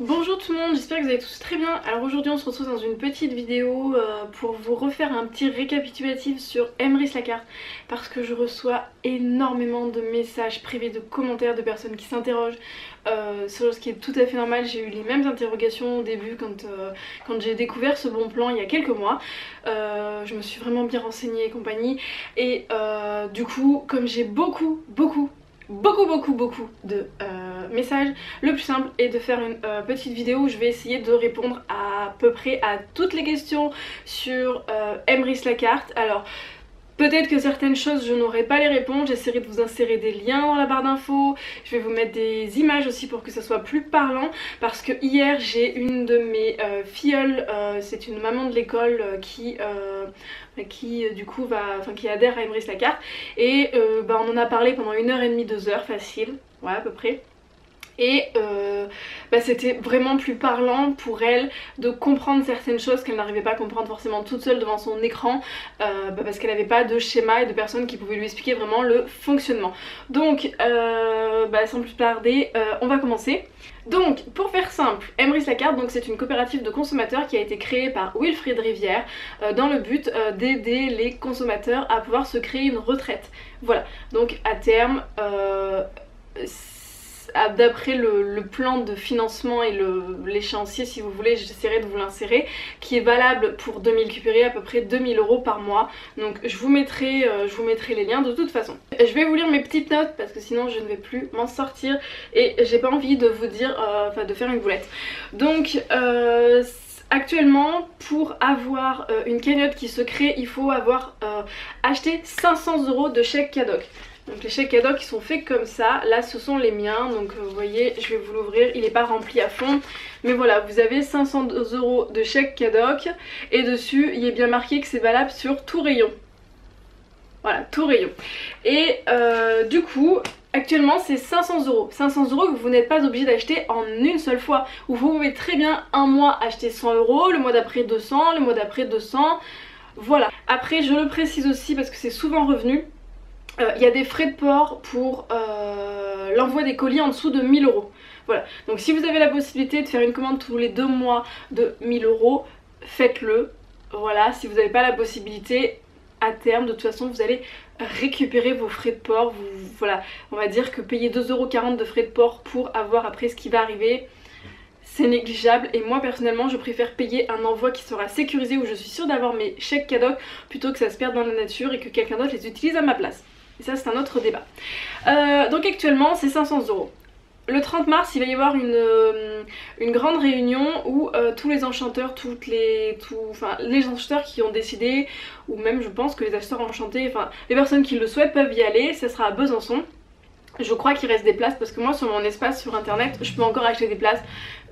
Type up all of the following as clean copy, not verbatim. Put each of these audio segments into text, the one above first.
Bonjour tout le monde, j'espère que vous allez tous très bien. Alors aujourd'hui on se retrouve dans une petite vidéo pour vous refaire un petit récapitulatif sur Emrys Lacarte, parce que je reçois énormément de messages privés, de commentaires de personnes qui s'interrogent sur ce qui est tout à fait normal. J'ai eu les mêmes interrogations au début quand j'ai découvert ce bon plan il y a quelques mois. Je me suis vraiment bien renseignée et compagnie, et du coup comme j'ai beaucoup de messages, le plus simple est de faire une petite vidéo où je vais essayer de répondre à peu près à toutes les questions sur Emrys Lacarte. Alors peut-être que certaines choses je n'aurai pas les réponses, j'essaierai de vous insérer des liens dans la barre d'infos, je vais vous mettre des images aussi pour que ça soit plus parlant, parce que hier j'ai une de mes filleules, c'est une maman de l'école qui du coup qui adhère à Emrys Lacarte, et on en a parlé pendant 1h30, 2h facile, ouais à peu près. Et c'était vraiment plus parlant pour elle de comprendre certaines choses qu'elle n'arrivait pas à comprendre forcément toute seule devant son écran, parce qu'elle n'avait pas de schéma et de personnes qui pouvaient lui expliquer vraiment le fonctionnement. Donc sans plus tarder, on va commencer. Donc pour faire simple, Emrys Lacarte, c'est une coopérative de consommateurs qui a été créée par Wilfried Rivière dans le but d'aider les consommateurs à pouvoir se créer une retraite. Voilà, donc à terme d'après le plan de financement et l'échéancier, si vous voulez, j'essaierai de vous l'insérer, qui est valable pour 2000 à peu près 2000 € par mois. Donc je vous mettrai les liens de toute façon. Je vais vous lire mes petites notes parce que sinon je ne vais plus m'en sortir et j'ai pas envie de vous dire, de faire une boulette. Donc actuellement, pour avoir une cagnotte qui se crée, il faut avoir acheté 500 € de chèque Cadoc. Donc les chèques Cadoc qui sont faits comme ça, là ce sont les miens, donc vous voyez, je vais vous l'ouvrir, il n'est pas rempli à fond, mais voilà, vous avez 500 € de chèques Cadoc, et dessus il est bien marqué que c'est valable sur tout rayon. Voilà, tout rayon. Et du coup, actuellement c'est 500 €. 500 € que vous n'êtes pas obligé d'acheter en une seule fois, où vous pouvez très bien un mois acheter 100 €, le mois d'après 200, le mois d'après 200, voilà. Après je le précise aussi parce que c'est souvent revenu, il y a des frais de port pour l'envoi des colis en dessous de 1000 €. Voilà, donc si vous avez la possibilité de faire une commande tous les 2 mois de 1000 €, faites-le. Voilà, si vous n'avez pas la possibilité, à terme de toute façon vous allez récupérer vos frais de port. Voilà, on va dire que payer 2,40 € de frais de port pour avoir après ce qui va arriver, c'est négligeable, et moi personnellement je préfère payer un envoi qui sera sécurisé, où je suis sûre d'avoir mes chèques Cadoc, plutôt que ça se perde dans la nature et que quelqu'un d'autre les utilise à ma place. Et ça c'est un autre débat. Donc actuellement c'est 500 €. Le 30 mars il va y avoir une grande réunion où tous les enchanteurs, les enchanteurs qui ont décidé, ou même je pense que les acheteurs enchantés, les personnes qui le souhaitent peuvent y aller. Ça sera à Besançon. Je crois qu'il reste des places parce que moi sur mon espace sur internet je peux encore acheter des places.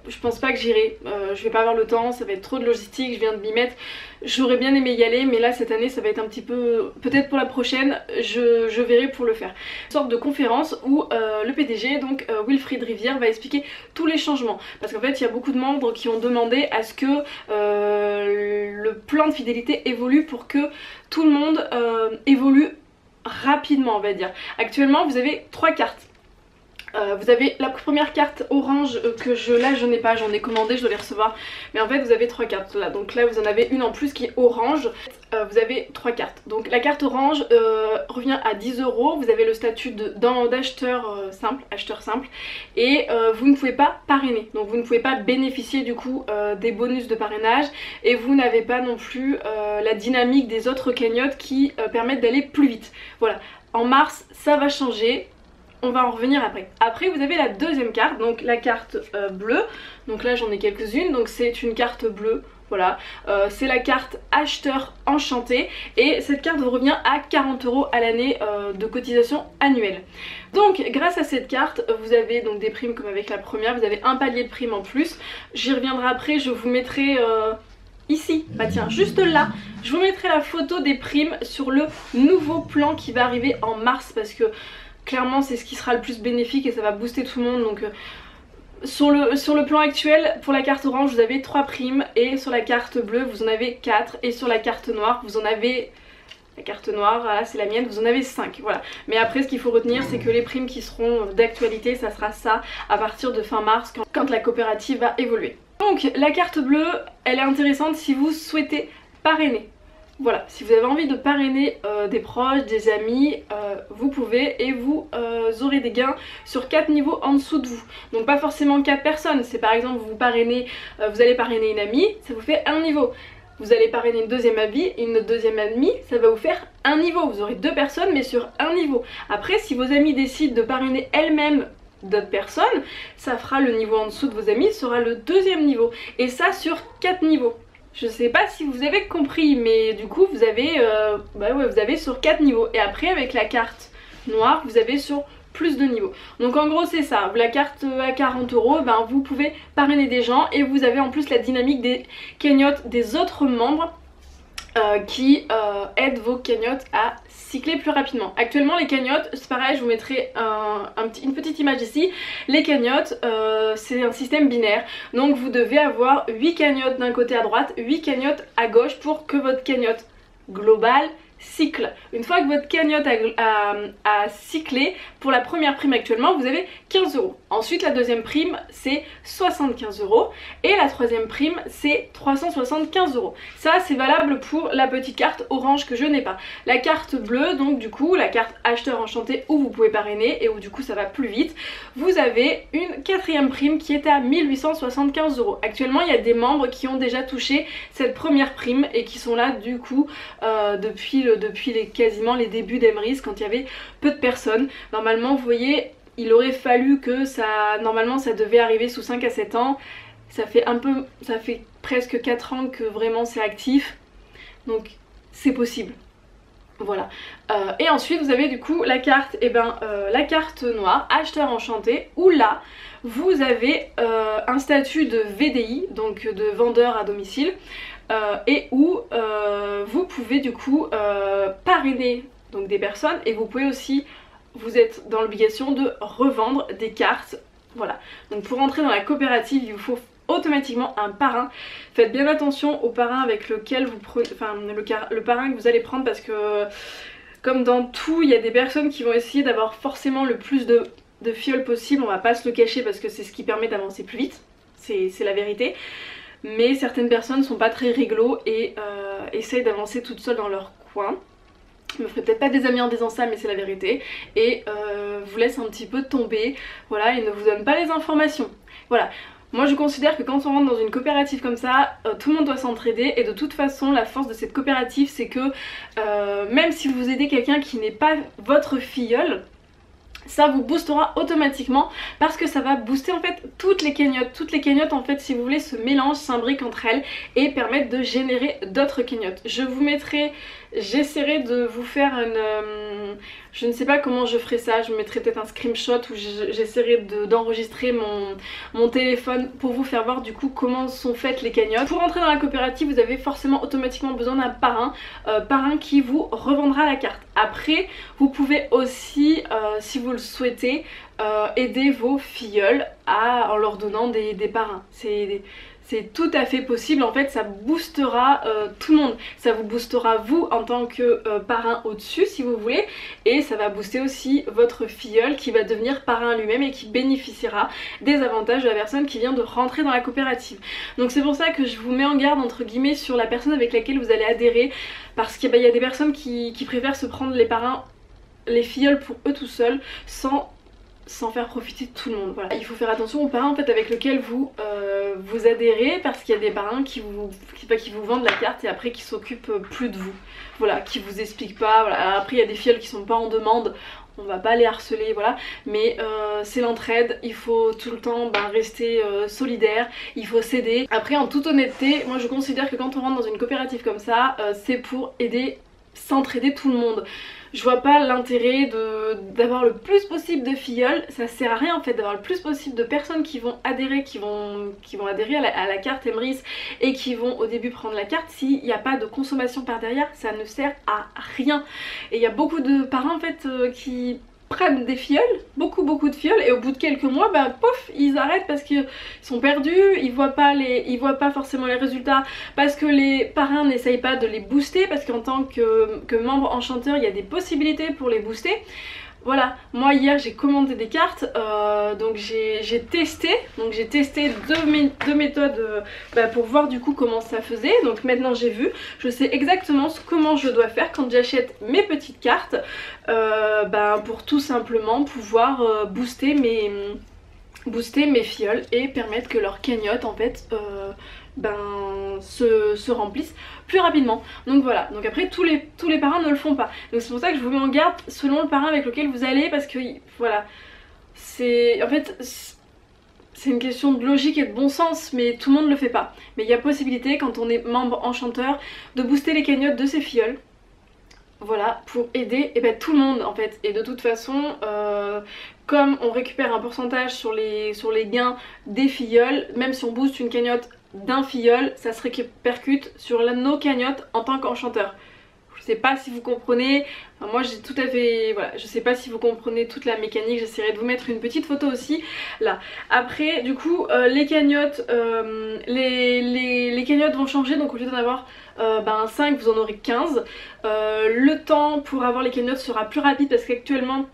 Je pense pas que j'irai, je vais pas avoir le temps, ça va être trop de logistique, je viens de m'y mettre. J'aurais bien aimé y aller, mais là cette année ça va être un petit peu, peut-être pour la prochaine, je verrai pour le faire. Une sorte de conférence où le PDG, donc Wilfried Rivière, va expliquer tous les changements. Parce qu'en fait il y a beaucoup de membres qui ont demandé à ce que le plan de fidélité évolue pour que tout le monde évolue rapidement, on va dire. Actuellement vous avez 3 cartes. Vous avez la première carte orange que je n'ai pas, j'en ai commandé, je dois les recevoir. Mais en fait vous avez 3 cartes là, donc là vous en avez une en plus qui est orange. Vous avez 3 cartes. Donc la carte orange revient à 10 €, vous avez le statut d'acheteur simple, et vous ne pouvez pas parrainer. Donc vous ne pouvez pas bénéficier du coup des bonus de parrainage, et vous n'avez pas non plus la dynamique des autres cagnottes qui permettent d'aller plus vite. Voilà, en mars ça va changer. On va en revenir après. Après vous avez la deuxième carte, donc la carte bleue. Donc là j'en ai quelques-unes, donc c'est une carte bleue, voilà. C'est la carte acheteur enchanté, et cette carte vous revient à 40 € à l'année de cotisation annuelle. Donc grâce à cette carte vous avez donc des primes comme avec la première, vous avez un palier de primes en plus. J'y reviendrai après, je vous mettrai ici, bah tiens, juste là, je vous mettrai la photo des primes sur le nouveau plan qui va arriver en mars, parce que clairement c'est ce qui sera le plus bénéfique et ça va booster tout le monde. Donc sur le plan actuel, pour la carte orange vous avez 3 primes, et sur la carte bleue vous en avez 4, et sur la carte noire vous en avez La carte noire, là c'est la mienne, vous en avez 5, voilà. Mais après ce qu'il faut retenir c'est que les primes qui seront d'actualité, ça sera ça à partir de fin mars quand la coopérative va évoluer. Donc la carte bleue, elle est intéressante si vous souhaitez parrainer. Voilà, si vous avez envie de parrainer des proches, des amis, vous pouvez et vous aurez des gains sur 4 niveaux en dessous de vous. Donc pas forcément 4 personnes, c'est par exemple vous parrainez, vous allez parrainer une amie, ça vous fait un niveau. Vous allez parrainer une deuxième amie, une deuxième amie, ça va vous faire un niveau. Vous aurez 2 personnes mais sur un niveau. Après si vos amis décident de parrainer elles-mêmes d'autres personnes, ça fera le niveau en dessous de vos amis, sera le deuxième niveau. Et ça sur 4 niveaux. Je sais pas si vous avez compris, mais du coup vous avez, vous avez sur 4 niveaux. Et après avec la carte noire, vous avez sur plus de niveaux. Donc en gros c'est ça, la carte à 40 €, ben, vous pouvez parrainer des gens et vous avez en plus la dynamique des cagnottes des autres membres qui aident vos cagnottes à cycler plus rapidement. Actuellement les cagnottes, c'est pareil, je vous mettrai une petite image ici. Les cagnottes, c'est un système binaire, donc vous devez avoir 8 cagnottes d'un côté à droite, 8 cagnottes à gauche pour que votre cagnotte globale cycle. Une fois que votre cagnotte a cyclé, pour la première prime actuellement vous avez 15 €. Ensuite la deuxième prime c'est 75 € et la troisième prime c'est 375 €. Ça c'est valable pour la petite carte orange que je n'ai pas. La carte bleue, donc du coup la carte acheteur enchanté où vous pouvez parrainer et où du coup ça va plus vite, vous avez une quatrième prime qui est à 1875 €. Actuellement il y a des membres qui ont déjà touché cette première prime et qui sont là du coup depuis quasiment les débuts d'Emrys quand il y avait peu de personnes. Normalement vous voyez, il aurait fallu que normalement ça devait arriver sous 5 à 7 ans. Ça fait presque 4 ans que vraiment c'est actif. Donc c'est possible. Voilà. Et ensuite vous avez du coup la carte, la carte noire, acheteur enchanté, où là vous avez un statut de VDI, donc de vendeur à domicile, et où vous pouvez du coup parrainer donc des personnes et vous pouvez aussi, vous êtes dans l'obligation de revendre des cartes. Voilà, donc pour entrer dans la coopérative il vous faut automatiquement un parrain. Faites bien attention au parrain avec lequel vous prenez, enfin le parrain que vous allez prendre, parce que comme dans tout il y a des personnes qui vont essayer d'avoir forcément le plus de fioles possible. On va pas se le cacher parce que c'est ce qui permet d'avancer plus vite, c'est la vérité. Mais certaines personnes sont pas très réglo et essayent d'avancer toutes seules dans leur coin. Je me ferai peut-être pas des amis en disant ça, mais c'est la vérité. Et vous laisse un petit peu tomber, voilà, et ne vous donne pas les informations. Voilà. Moi je considère que quand on rentre dans une coopérative comme ça, tout le monde doit s'entraider, et de toute façon la force de cette coopérative c'est que même si vous aidez quelqu'un qui n'est pas votre filleul, ça vous boostera automatiquement parce que ça va booster en fait toutes les cagnottes. Toutes les cagnottes en fait, si vous voulez, se mélangent, s'imbriquent entre elles et permettent de générer d'autres cagnottes. Je vous mettrai, j'essaierai de vous faire une... je ne sais pas comment je ferai ça, je mettrai peut-être un screenshot où j'essaierai d'enregistrer mon téléphone pour vous faire voir du coup comment sont faites les cagnottes. Pour entrer dans la coopérative vous avez forcément automatiquement besoin d'un parrain qui vous revendra la carte. Après vous pouvez aussi, si vous le souhaitez, aider vos filleuls en leur donnant des parrains. C'est tout à fait possible, en fait ça boostera tout le monde. Ça vous boostera vous en tant que parrain au-dessus si vous voulez, et ça va booster aussi votre filleul qui va devenir parrain lui-même et qui bénéficiera des avantages de la personne qui vient de rentrer dans la coopérative. Donc c'est pour ça que je vous mets en garde entre guillemets sur la personne avec laquelle vous allez adhérer, parce qu'il y a des personnes qui préfèrent se prendre les parrains, les filleuls pour eux tout seuls sans faire profiter tout le monde. Voilà. Il faut faire attention aux parrains en fait avec lesquels vous adhérez, parce qu'il y a des parrains qui vous vendent la carte et après qui s'occupent plus de vous. Voilà, qui vous expliquent pas. Voilà. Alors après il y a des filleuls qui sont pas en demande, on va pas les harceler, voilà, mais c'est l'entraide, il faut tout le temps rester solidaire, il faut s'aider. Après en toute honnêteté, moi je considère que quand on rentre dans une coopérative comme ça, c'est pour aider, s'entraider tout le monde. Je vois pas l'intérêt d'avoir le plus possible de filleuls, ça sert à rien en fait d'avoir le plus possible de personnes qui vont adhérer, qui vont adhérer à la carte Emrys et qui vont au début prendre la carte. S'il n'y a pas de consommation par derrière, ça ne sert à rien. Et il y a beaucoup de parents en fait qui prennent des filleuls, beaucoup de filleuls, et au bout de quelques mois, ben pof, ils arrêtent parce qu'ils sont perdus, ils voient pas forcément les résultats, parce que les parrains n'essayent pas de les booster, parce qu'en tant que membre enchanteur, il y a des possibilités pour les booster. Voilà, moi hier j'ai commandé des cartes, donc j'ai testé deux méthodes pour voir du coup comment ça faisait. Donc maintenant j'ai vu, je sais exactement comment je dois faire quand j'achète mes petites cartes pour tout simplement pouvoir booster mes filleuls et permettre que leur cagnotte en fait se remplissent plus rapidement. Donc voilà, donc après tous les parrains ne le font pas. Donc c'est pour ça que je vous mets en garde selon le parrain avec lequel vous allez, parce que voilà, c'est en fait c'est une question de logique et de bon sens, mais tout le monde ne le fait pas. Mais il y a possibilité quand on est membre enchanteur de booster les cagnottes de ses filleuls. Voilà, pour aider tout le monde en fait. Et de toute façon, comme on récupère un pourcentage sur les gains des filleuls, même si on booste une cagnotte d'un filleul, ça se répercute sur nos cagnottes en tant qu'enchanteur. Je sais pas si vous comprenez, enfin, moi j'ai tout à fait, voilà, je sais pas si vous comprenez toute la mécanique, j'essaierai de vous mettre une petite photo aussi là. Après du coup les cagnottes, les cagnottes vont changer, donc au lieu d'en avoir 5 vous en aurez 15. Le temps pour avoir les cagnottes sera plus rapide parce qu'actuellement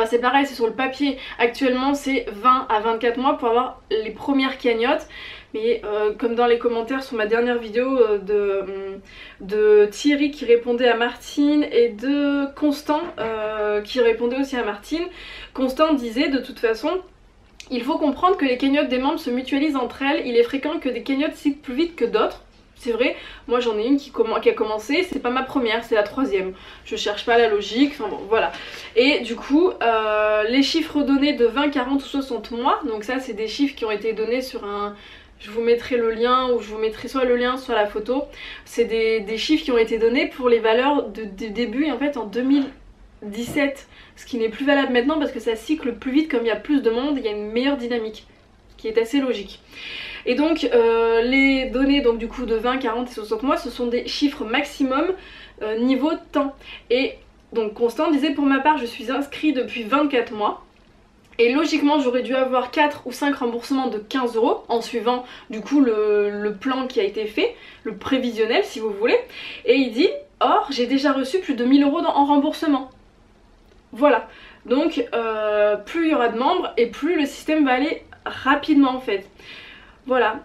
c'est pareil, c'est sur le papier, actuellement c'est 20 à 24 mois pour avoir les premières cagnottes. Mais comme dans les commentaires sur ma dernière vidéo de Thierry qui répondait à Martine et de Constant qui répondait aussi à Martine, Constant disait de toute façon il faut comprendre que les cagnottes des membres se mutualisent entre elles, il est fréquent que des cagnottes citent plus vite que d'autres. C'est vrai, moi j'en ai une qui a commencé, c'est pas ma première, c'est la troisième. Je cherche pas la logique, enfin bon voilà. Et du coup, les chiffres donnés de 20, 40 ou 60 mois, donc ça c'est des chiffres qui ont été donnés sur un... Je vous mettrai le lien, ou je vous mettrai soit le lien soit la photo. C'est des chiffres qui ont été donnés pour les valeurs de début en fait en 2017. Ce qui n'est plus valable maintenant parce que ça cycle plus vite, comme il y a plus de monde, il y a une meilleure dynamique. Ce qui est assez logique. Et donc les données donc du coup de 20, 40 et 60 mois, ce sont des chiffres maximum niveau temps. Et donc Constant disait pour ma part je suis inscrit depuis 24 mois. Et logiquement j'aurais dû avoir 4 ou 5 remboursements de 15 € en suivant du coup le plan qui a été fait, le prévisionnel si vous voulez. Et il dit or j'ai déjà reçu plus de 1000 € en remboursement. Voilà, donc plus il y aura de membres et plus le système va aller rapidement en fait. Voilà.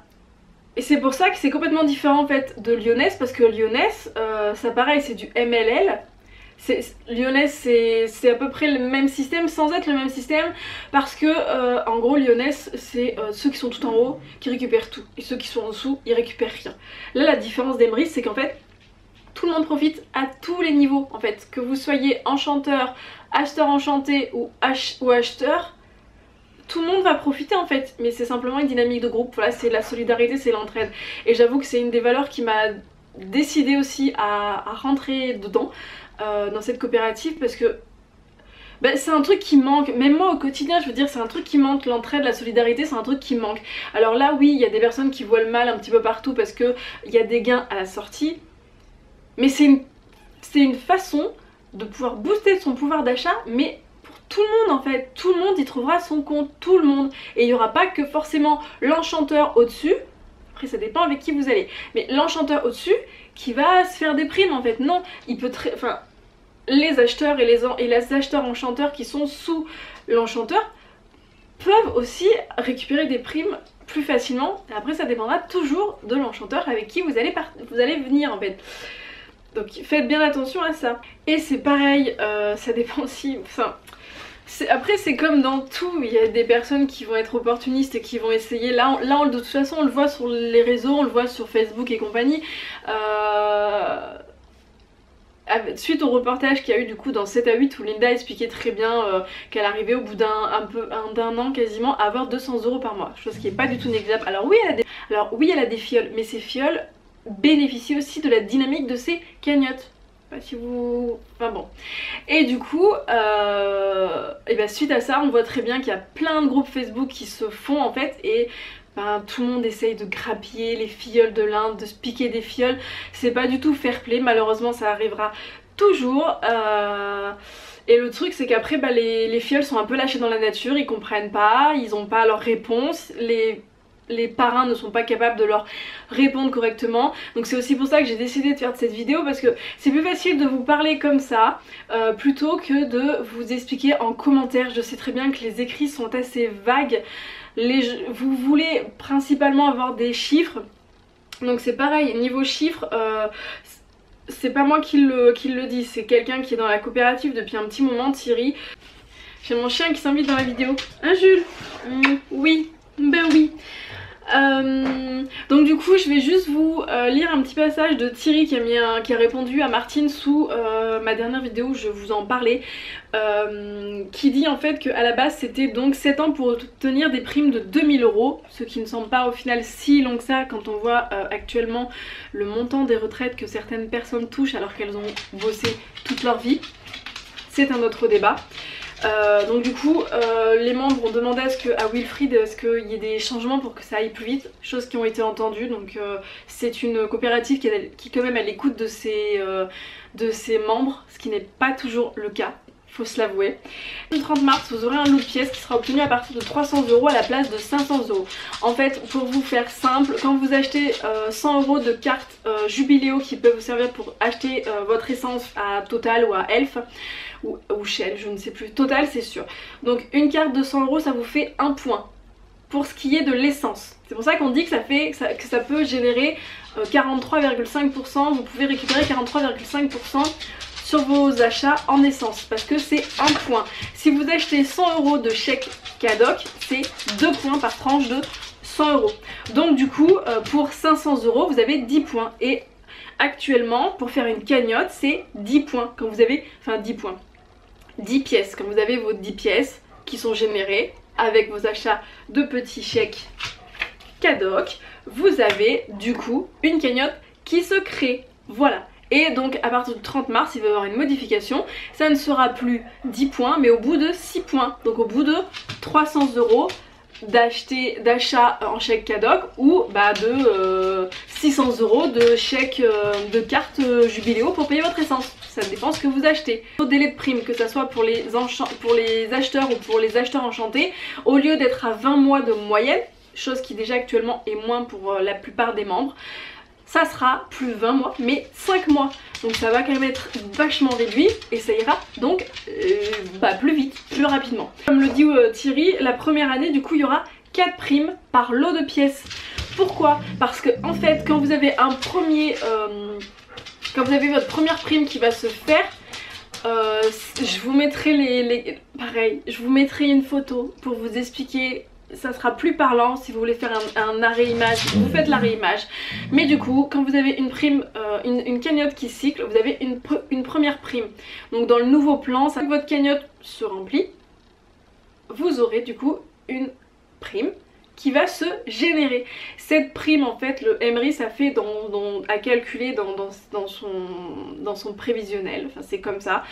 Et c'est pour ça que c'est complètement différent en fait de Lyoness, parce que Lyoness, ça pareil c'est du MLL. Lyoness c'est à peu près le même système sans être le même système, parce que en gros Lyoness c'est ceux qui sont tout en haut qui récupèrent tout et ceux qui sont en dessous ils récupèrent rien. Là la différence d'Emrys c'est qu'en fait tout le monde profite à tous les niveaux en fait, que vous soyez enchanteur, acheteur enchanté ou acheteur, tout le monde va profiter en fait, mais c'est simplement une dynamique de groupe, voilà, c'est la solidarité, c'est l'entraide. Et j'avoue que c'est une des valeurs qui m'a décidé aussi à rentrer dedans, dans cette coopérative, parce que c'est un truc qui manque, même moi au quotidien je veux dire c'est un truc qui manque, l'entraide, la solidarité c'est un truc qui manque. Alors là oui il y a des personnes qui voient le mal un petit peu partout parce qu'il y a des gains à la sortie, mais c'est une façon de pouvoir booster son pouvoir d'achat, mais tout le monde en fait, tout le monde y trouvera son compte, tout le monde. Et il n'y aura pas que forcément l'enchanteur au-dessus, après ça dépend avec qui vous allez, mais l'enchanteur au-dessus qui va se faire des primes en fait, non, il peut enfin les acheteurs et les acheteurs enchanteurs qui sont sous l'enchanteur peuvent aussi récupérer des primes plus facilement. Après ça dépendra toujours de l'enchanteur avec qui vous allez venir en fait. Donc faites bien attention à ça. Et c'est pareil, ça dépend aussi, enfin... Après c'est comme dans tout, il y a des personnes qui vont être opportunistes et qui vont essayer, de toute façon on le voit sur les réseaux, on le voit sur Facebook et compagnie, suite au reportage qu'il y a eu du coup dans 7 à 8 où Linda expliquait très bien qu'elle arrivait au bout d'un an quasiment à avoir 200 € par mois, chose qui est pas du tout négligeable. Alors oui elle a des filleuls, mais ces filleuls bénéficient aussi de la dynamique de ces cagnottes. Si vous... Enfin bon. Et du coup, suite à ça, on voit très bien qu'il y a plein de groupes Facebook qui se font en fait, et tout le monde essaye de grappiller les filleuls de l'Inde, de se piquer des filleuls. C'est pas du tout fair play, malheureusement ça arrivera toujours. Et le truc c'est qu'après bah, les filles elles sont un peu lâchées dans la nature, ils comprennent pas, ils ont pas leur réponse, les parrains ne sont pas capables de leur répondre correctement. Donc c'est aussi pour ça que j'ai décidé de faire cette vidéo, parce que c'est plus facile de vous parler comme ça plutôt que de vous expliquer en commentaire. Je sais très bien que les écrits sont assez vagues, vous voulez principalement avoir des chiffres, donc c'est pareil, niveau chiffres, c'est pas moi qui le dis, c'est quelqu'un qui est dans la coopérative depuis un petit moment, Thierry. J'ai mon chien qui s'invite dans la vidéo. Hein Jules? Oui, ben oui. Donc du coup je vais juste vous lire un petit passage de Thierry qui a répondu à Martine sous ma dernière vidéo où je vous en parlais, qui dit en fait qu'à la base c'était donc 7 ans pour obtenir des primes de 2000 €, ce qui ne semble pas au final si long que ça quand on voit actuellement le montant des retraites que certaines personnes touchent alors qu'elles ont bossé toute leur vie. C'est un autre débat. Donc du coup les membres ont demandé à Wilfried qu'il y ait des changements pour que ça aille plus vite, choses qui ont été entendues. Donc c'est une coopérative qui quand même à l'écoute de ses membres, ce qui n'est pas toujours le cas, faut se l'avouer. Le 30 mars vous aurez un lot de pièces qui sera obtenu à partir de 300 € à la place de 500 €. En fait pour vous faire simple, quand vous achetez 100 € de cartes Jubiléo qui peuvent vous servir pour acheter votre essence à Total ou à Elf ou Shell, je ne sais plus, Total c'est sûr. Donc une carte de 100 € ça vous fait 1 point pour ce qui est de l'essence. C'est pour ça qu'on dit que ça peut générer 43,5%, vous pouvez récupérer 43,5% sur vos achats en essence, parce que c'est 1 point. Si vous achetez 100 € de chèque Cadoc, c'est 2 points par tranche de 100 €. Donc du coup pour 500 € vous avez 10 points, et actuellement pour faire une cagnotte c'est 10 points quand vous avez, enfin 10 points, 10 pièces, quand vous avez vos 10 pièces qui sont générées avec vos achats de petits chèques Cadoc, vous avez du coup une cagnotte qui se crée, voilà. Et donc à partir du 30 mars il va y avoir une modification, ça ne sera plus 10 points mais au bout de 6 points, donc au bout de 300 € d'achat en chèque Cadoc, ou bah de 600 € de chèque de carte Jubiléo pour payer votre essence. Ça dépend ce que vous achetez. Au délai de prime, que ce soit pour les acheteurs ou pour les acheteurs enchantés, au lieu d'être à 20 mois de moyenne, chose qui déjà actuellement est moins pour la plupart des membres, ça sera plus 20 mois mais 5 mois. Donc ça va quand même être vachement réduit et ça ira donc plus vite, plus rapidement. Comme le dit Thierry, la première année du coup il y aura 4 primes par lot de pièces. Pourquoi? Parce que en fait quand vous avez quand vous avez votre première prime qui va se faire, je vous mettrai pareil, je vous mettrai une photo pour vous expliquer. Ça sera plus parlant si vous voulez faire un arrêt image, vous faites l'arrêt image. Mais du coup quand vous avez une prime, une cagnotte qui cycle, vous avez une première prime. Donc dans le nouveau plan, ça, votre cagnotte se remplit, vous aurez du coup une prime qui va se générer. Cette prime en fait le Emrys a fait à calculer dans son prévisionnel, enfin c'est comme ça.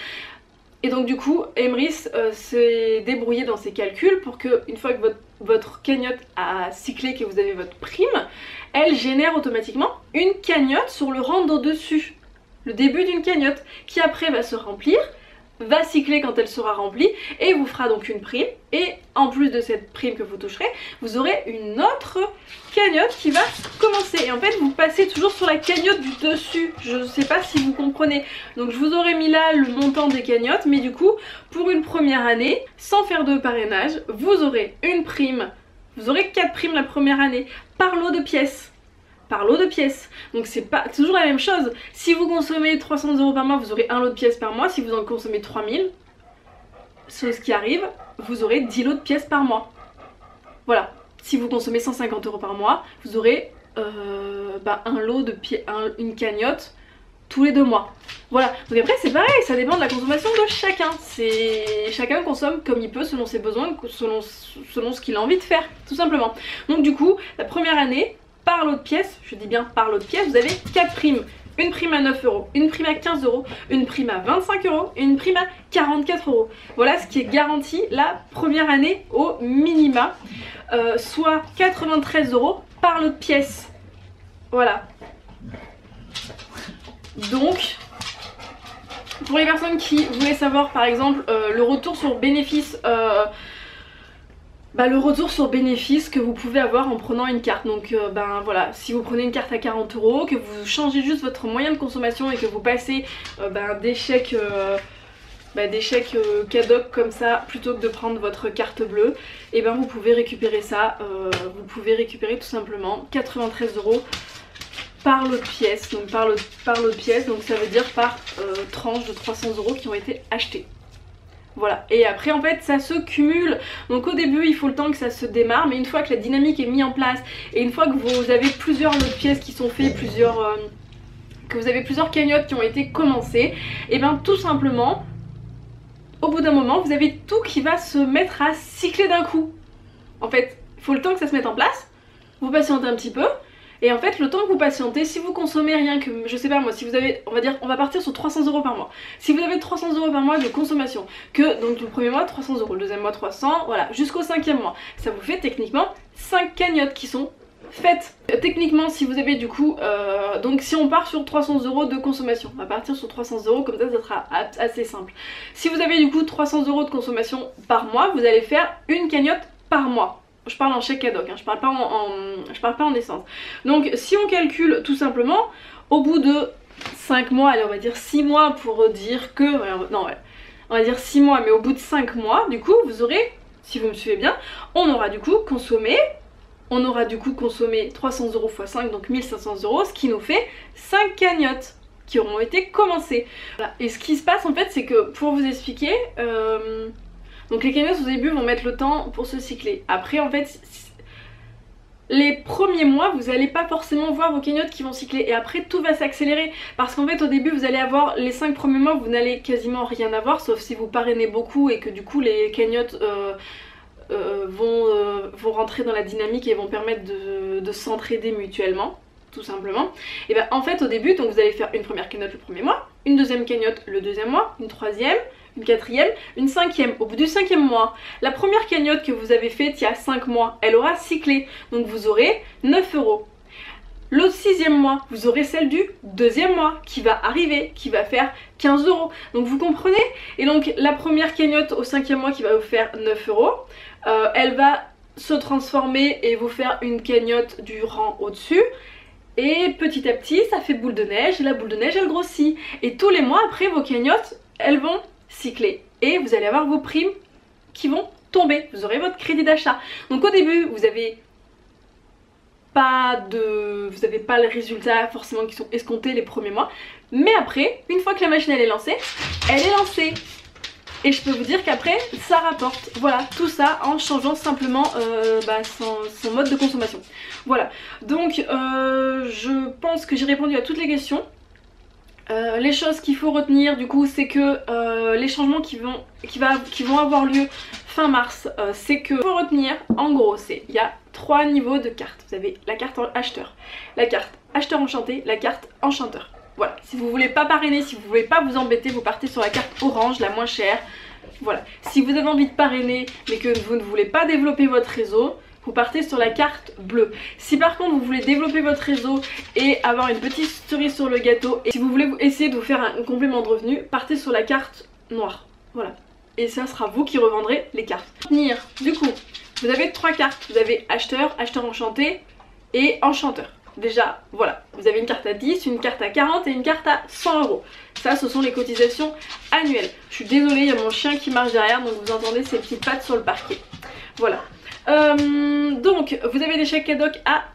Et donc du coup Emrys s'est débrouillé dans ses calculs pour que une fois que votre cagnotte a cyclé, que vous avez votre prime, elle génère automatiquement une cagnotte sur le rang d'au-dessus. Le début d'une cagnotte qui après va se remplir, va cycler quand elle sera remplie et vous fera donc une prime, et en plus de cette prime que vous toucherez, vous aurez une autre cagnotte qui va commencer. Et en fait vous passez toujours sur la cagnotte du dessus, je ne sais pas si vous comprenez. Donc je vous aurais mis là le montant des cagnottes, mais du coup pour une première année, sans faire de parrainage, vous aurez une prime, vous aurez 4 primes la première année par lot de pièces. Par lot de pièces. Donc c'est pas toujours la même chose. Si vous consommez 300 € par mois, vous aurez un lot de pièces par mois. Si vous en consommez 3000, ce qui arrive, vous aurez 10 lots de pièces par mois. Voilà. Si vous consommez 150 € par mois, vous aurez un lot de pièces, une cagnotte tous les 2 mois. Voilà. Donc après c'est pareil, ça dépend de la consommation de chacun. Chacun consomme comme il peut, selon ses besoins, selon ce qu'il a envie de faire, tout simplement. Donc du coup, la première année, par lot de pièces, je dis bien par lot de pièces, vous avez 4 primes. Une prime à 9 €, une prime à 15 €, une prime à 25 € et une prime à 44 €. Voilà ce qui est garanti la première année au minima, soit 93 € par lot de pièces. Voilà. Donc pour les personnes qui voulaient savoir par exemple le retour sur bénéfice, le retour sur bénéfice que vous pouvez avoir en prenant une carte. Donc ben voilà, si vous prenez une carte à 40 €, que vous changez juste votre moyen de consommation et que vous passez des chèques cadeaux comme ça plutôt que de prendre votre carte bleue, et ben vous pouvez récupérer ça, vous pouvez récupérer tout simplement 93 € par lot de pièces, donc par lot de pièces, donc ça veut dire par tranche de 300 € qui ont été achetées. Voilà, et après en fait ça se cumule, donc au début il faut le temps que ça se démarre, mais une fois que la dynamique est mise en place et une fois que vous avez plusieurs lots de pièces qui sont faits, que vous avez plusieurs cagnottes qui ont été commencées, et ben tout simplement au bout d'un moment vous avez tout qui va se mettre à cycler d'un coup. En fait il faut le temps que ça se mette en place, vous patientez un petit peu. Et en fait le temps que vous patientez, si vous consommez rien que, je sais pas moi, si vous avez, on va partir sur 300 € par mois. Si vous avez 300 € par mois de consommation, donc le premier mois 300 €, le deuxième mois 300, voilà, jusqu'au 5e mois, ça vous fait techniquement 5 cagnottes qui sont faites. Techniquement si vous avez du coup, donc si on part sur 300 € de consommation, on va partir sur 300 €, comme ça sera assez simple. Si vous avez du coup 300 € de consommation par mois, vous allez faire une cagnotte par mois. Je parle en chèque cadoc, hein, je parle pas en essence. Donc si on calcule tout simplement, au bout de 5 mois, allez on va dire 6 mois pour dire que... Non ouais, on va dire 6 mois, mais au bout de 5 mois, du coup vous aurez, si vous me suivez bien, on aura du coup consommé 300 € x 5, donc 1500 €, ce qui nous fait 5 cagnottes qui auront été commencées. Voilà. Et ce qui se passe en fait, c'est que pour vous expliquer... donc les cagnottes au début vont mettre le temps pour se cycler. Après en fait, les premiers mois vous n'allez pas forcément voir vos cagnottes qui vont cycler. Et après tout va s'accélérer. Parce qu'en fait au début vous allez avoir les 5 premiers mois, vous n'allez quasiment rien avoir. Sauf si vous parrainez beaucoup et que du coup les cagnottes vont rentrer dans la dynamique et vont permettre de s'entraider mutuellement. Tout simplement. Et ben en fait au début donc vous allez faire une première cagnotte le premier mois, une deuxième cagnotte le deuxième mois, une troisième, une quatrième, une cinquième. Au bout du 5e mois, la première cagnotte que vous avez faite il y a 5 mois, elle aura cyclé, donc vous aurez 9 €. Le 6e mois, vous aurez celle du 2e mois qui va arriver, qui va faire 15 €. Donc vous comprenez? Et donc la première cagnotte au 5e mois qui va vous faire 9 €, elle va se transformer et vous faire une cagnotte du rang au-dessus. Et petit à petit ça fait boule de neige et la boule de neige elle grossit. Et tous les mois après vos cagnottes elles vont cycler. Et vous allez avoir vos primes qui vont tomber. Vous aurez votre crédit d'achat. Donc au début vous avez pas les résultats forcément qui sont escomptés les premiers mois. Mais après, une fois que la machine elle est lancée, et je peux vous dire qu'après ça rapporte. Voilà, tout ça en changeant simplement son mode de consommation. Voilà, donc je pense que j'ai répondu à toutes les questions. Les choses qu'il faut retenir du coup, c'est que les changements qui vont avoir lieu fin mars, c'est que faut retenir en gros, il y a 3 niveaux de cartes. Vous avez la carte acheteur, la carte acheteur enchanté, la carte enchanteur. Voilà, si vous voulez pas parrainer, si vous voulez pas vous embêter, vous partez sur la carte orange, la moins chère. Voilà, si vous avez envie de parrainer mais que vous ne voulez pas développer votre réseau, vous partez sur la carte bleue. Si par contre vous voulez développer votre réseau et avoir une petite cerise sur le gâteau, et si vous voulez essayer de vous faire un complément de revenu, partez sur la carte noire. Voilà, et ça sera vous qui revendrez les cartes. Du coup, vous avez 3 cartes, vous avez acheteur, acheteur enchanté et enchanteur. Déjà, voilà, vous avez une carte à 10, une carte à 40 et une carte à 100 €. Ça, ce sont les cotisations annuelles. Je suis désolée, il y a mon chien qui marche derrière, donc vous entendez ses petites pattes sur le parquet. Voilà. Donc, vous avez des chèques cadoc à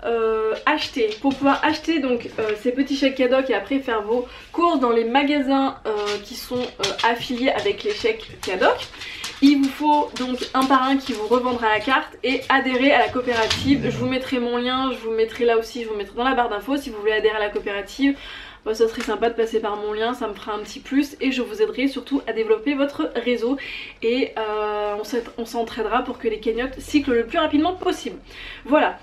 acheter. Pour pouvoir acheter donc ces petits chèques cadoc et après faire vos courses dans les magasins qui sont affiliés avec les chèques cadoc, il vous faut donc un parrain qui vous revendra la carte et adhérer à la coopérative. Je vous mettrai mon lien, je vous mettrai là aussi, je vous mettrai dans la barre d'infos si vous voulez adhérer à la coopérative. Bah, ça serait sympa de passer par mon lien, ça me fera un petit plus et je vous aiderai surtout à développer votre réseau et on s'entraidera pour que les cagnottes cyclent le plus rapidement possible. Voilà.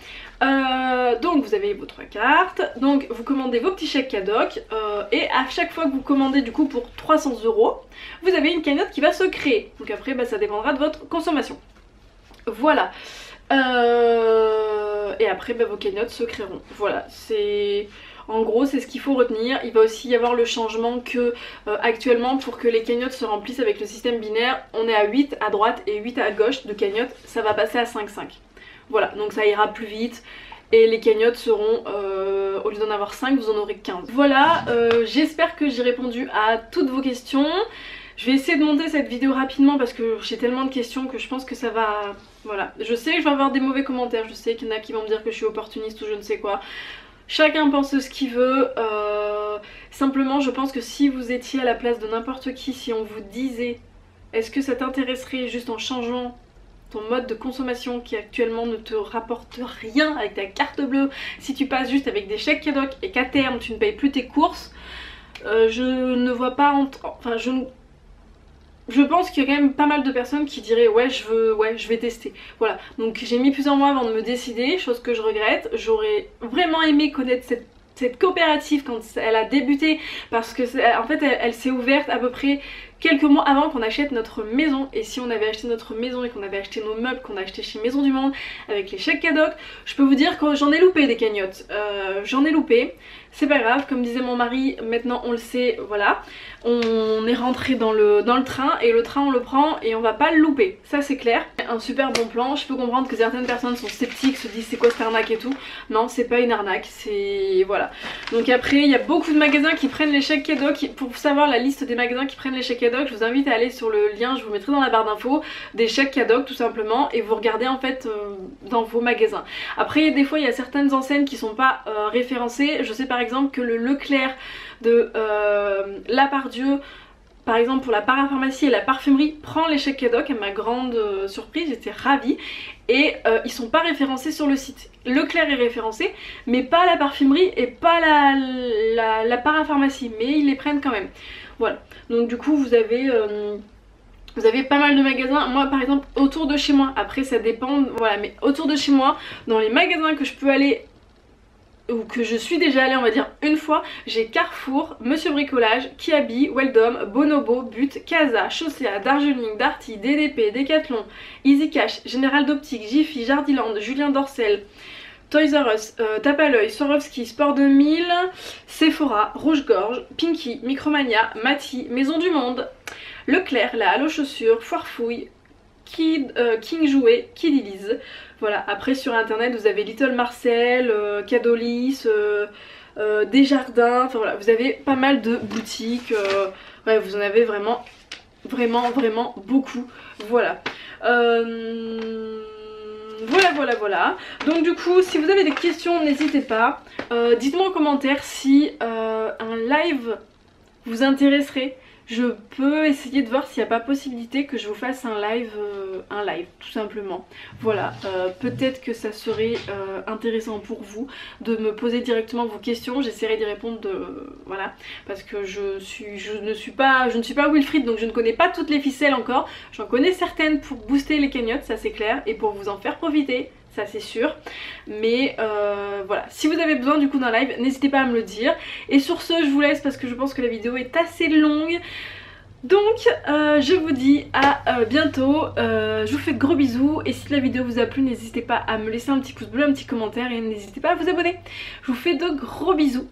Donc vous avez vos 3 cartes, donc vous commandez vos petits chèques cadoc et à chaque fois que vous commandez du coup pour 300 €, vous avez une cagnotte qui va se créer. Donc après ça dépendra de votre consommation. Voilà. et après vos cagnottes se créeront. Voilà, c'est... En gros c'est ce qu'il faut retenir. Il va aussi y avoir le changement que actuellement pour que les cagnottes se remplissent avec le système binaire, on est à 8 à droite et 8 à gauche de cagnottes, ça va passer à 5-5. Voilà, donc ça ira plus vite et les cagnottes seront, au lieu d'en avoir 5, vous en aurez 15. Voilà, j'espère que j'ai répondu à toutes vos questions. Je vais essayer de monter cette vidéo rapidement parce que j'ai tellement de questions que je pense que ça va... Voilà, je sais que je vais avoir des mauvais commentaires, je sais qu'il y en a qui vont me dire que je suis opportuniste ou je ne sais quoi. Chacun pense ce qu'il veut, simplement je pense que si vous étiez à la place de n'importe qui, si on vous disait est-ce que ça t'intéresserait juste en changeant ton mode de consommation qui actuellement ne te rapporte rien avec ta carte bleue, si tu passes juste avec des chèques cadoc et qu'à terme tu ne payes plus tes courses, je ne vois pas, enfin je pense qu'il y a quand même pas mal de personnes qui diraient ouais je vais tester. Voilà, donc j'ai mis plusieurs mois avant de me décider, chose que je regrette. J'aurais vraiment aimé connaître cette coopérative quand elle a débuté parce que en fait elle s'est ouverte à peu près quelques mois avant qu'on achète notre maison. Et si on avait acheté notre maison et qu'on avait acheté nos meubles qu'on a acheté chez Maison du Monde avec les chèques cadoc, je peux vous dire que j'en ai loupé des cagnottes, j'en ai loupé. C'est pas grave, comme disait mon mari, maintenant on le sait, voilà. On est rentré dans le train et le train on le prend et on va pas le louper, ça c'est clair. Un super bon plan, je peux comprendre que certaines personnes sont sceptiques, se disent c'est quoi cette arnaque et tout. Non, c'est pas une arnaque, c'est... voilà. Donc après il y a beaucoup de magasins qui prennent les chèques cadoc. Pour savoir la liste des magasins qui prennent les chèques cadoc, je vous invite à aller sur le lien, je vous mettrai dans la barre d'infos, des chèques cadoc tout simplement, et vous regardez en fait dans vos magasins. Après des fois il y a certaines enseignes qui sont pas référencées, je sais par exemple que le Leclerc de La Part-Dieu, par exemple pour la parapharmacie et la parfumerie, prend les chèques cadoc. À ma grande surprise, j'étais ravie. Et ils sont pas référencés sur le site. Leclerc est référencé, mais pas la parfumerie et pas la parapharmacie, mais ils les prennent quand même. Voilà, donc du coup vous avez pas mal de magasins. Moi par exemple autour de chez moi, après ça dépend, voilà, mais autour de chez moi, dans les magasins que je peux aller ou que je suis déjà allée on va dire une fois, j'ai Carrefour, Monsieur Bricolage, Kiabi, Weldom, Bonobo, But, Casa, Chaussea, Darjeeling, Darty, DDP, Decathlon, Easy Cash, Général d'Optique, Jiffy, Jardiland, Julien Dorcel, Toys R Us, Tape à l'œil, Swarovski, Sport 2000, Sephora, Rouge-Gorge, Pinky, Micromania, Mati, Maison du Monde, Leclerc, la Halo Chaussures, Foirefouille, King Jouet, Kid Elise. Voilà, après sur internet vous avez Little Marcel, Cadolis, Desjardins, enfin voilà, vous avez pas mal de boutiques, ouais, vous en avez vraiment beaucoup, voilà. Voilà. Donc du coup, si vous avez des questions, n'hésitez pas. Dites-moi en commentaire si un live vous intéresserait. Je peux essayer de voir s'il n'y a pas possibilité que je vous fasse un live tout simplement. Voilà, peut-être que ça serait intéressant pour vous de me poser directement vos questions. J'essaierai d'y répondre voilà, parce que je ne suis pas Wilfried, donc je ne connais pas toutes les ficelles encore. J'en connais certaines pour booster les cagnottes, ça c'est clair, et pour vous en faire profiter, ça c'est sûr. Mais voilà, si vous avez besoin du coup d'un live, n'hésitez pas à me le dire. Et sur ce, je vous laisse parce que je pense que la vidéo est assez longue. Donc je vous dis à bientôt, je vous fais de gros bisous. Et si la vidéo vous a plu, n'hésitez pas à me laisser un petit pouce bleu, un petit commentaire, et n'hésitez pas à vous abonner. Je vous fais de gros bisous.